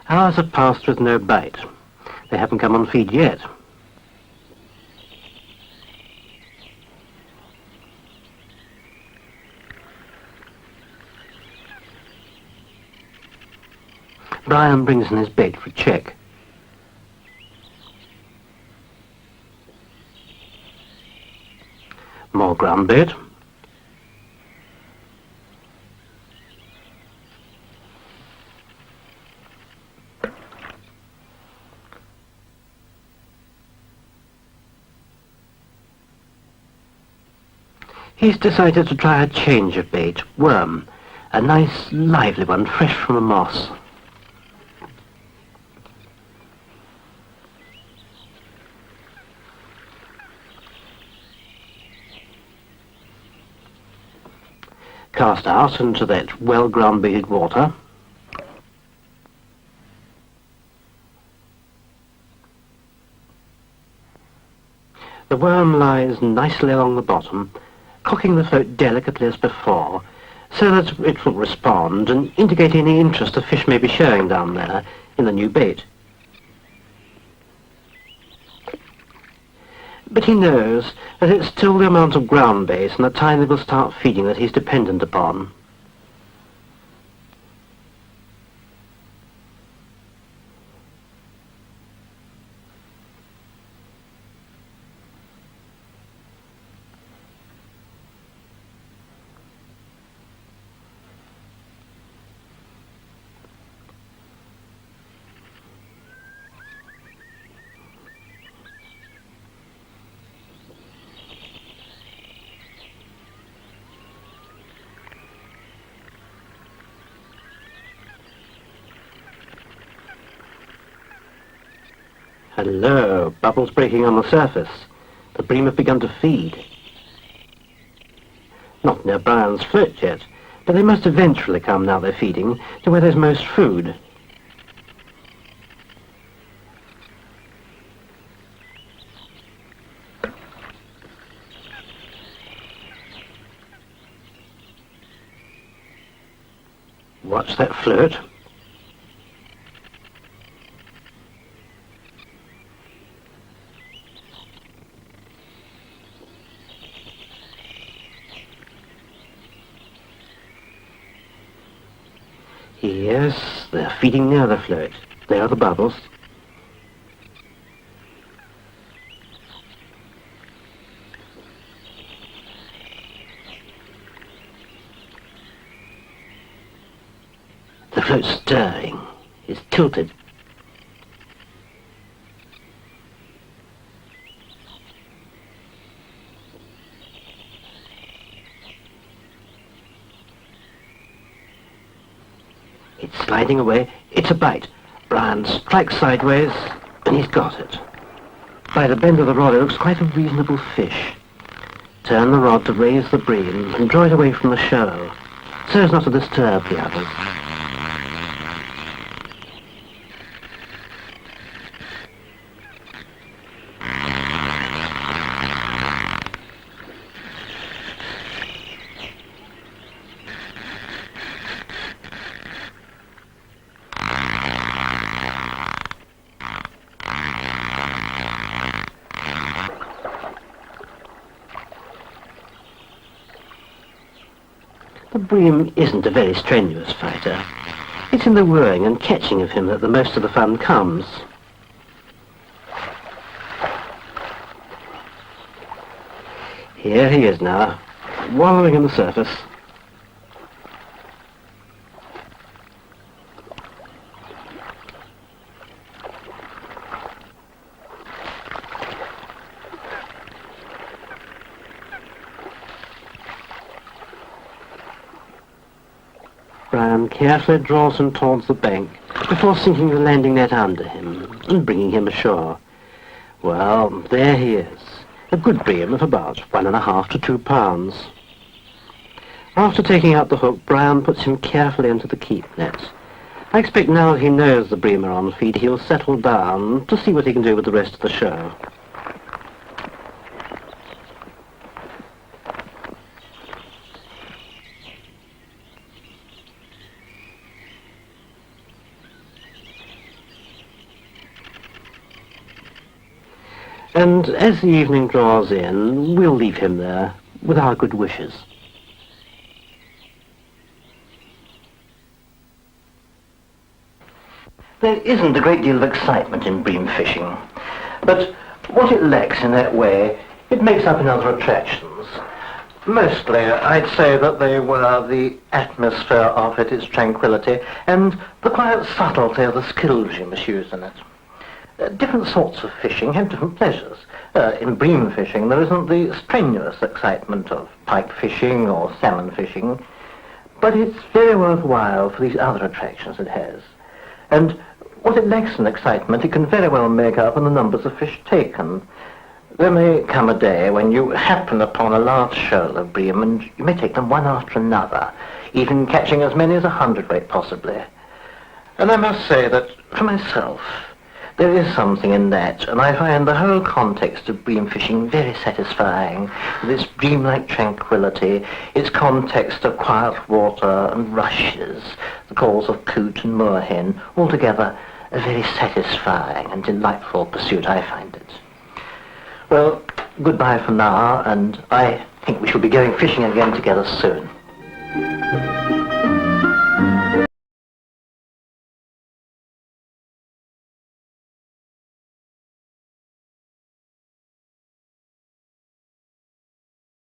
Hours have passed with no bite. They haven't come on feed yet. Brian brings in his bait for a check. More ground bait. He's decided to try a change of bait, worm, a nice lively one fresh from a moss. Cast out into that well ground baited water. The worm lies nicely along the bottom, cocking the float delicately as before, so that it will respond and indicate any interest the fish may be showing down there in the new bait. But he knows that it's still the amount of ground bait and the time they will start feeding that he's dependent upon. Hello, bubbles breaking on the surface. The bream have begun to feed. Not near Brian's float yet, but they must eventually come, now they're feeding, to where there's most food. Watch that float. Yes, they're feeding near the float. There are the bubbles. The float's stirring. It's tilted. It's sliding away. It's a bite. Brian strikes sideways, and he's got it. By the bend of the rod, it looks quite a reasonable fish. Turn the rod to raise the bream and draw it away from the shoal, so as not to disturb the others. The bream isn't a very strenuous fighter. It's in the wooing and catching of him that the most of the fun comes. Here he is now, wallowing in the surface. Brian carefully draws him towards the bank before sinking the landing net under him and bringing him ashore. Well, there he is, a good bream of about 1.5 to 2 pounds. After taking out the hook, Brian puts him carefully into the keep net. I expect now that he knows the bream are on feed, he'll settle down to see what he can do with the rest of the show. And as the evening draws in, we'll leave him there with our good wishes. There isn't a great deal of excitement in bream fishing, but what it lacks in that way, it makes up in other attractions. Mostly, I'd say that they were the atmosphere of it, its tranquility, and the quiet subtlety of the skills you must use in it. Different sorts of fishing have different pleasures. In bream fishing, there isn't the strenuous excitement of pike fishing or salmon fishing, but it's very worthwhile for these other attractions it has. And what it lacks in excitement, it can very well make up in the numbers of fish taken. There may come a day when you happen upon a large shoal of bream, and you may take them one after another, even catching as many as 100 possibly. And I must say that, for myself, there is something in that, and I find the whole context of bream fishing very satisfying. This dreamlike tranquility, its context of quiet water and rushes, the calls of coot and moorhen, altogether a very satisfying and delightful pursuit, I find it. Well, goodbye for now, and I think we shall be going fishing again together soon.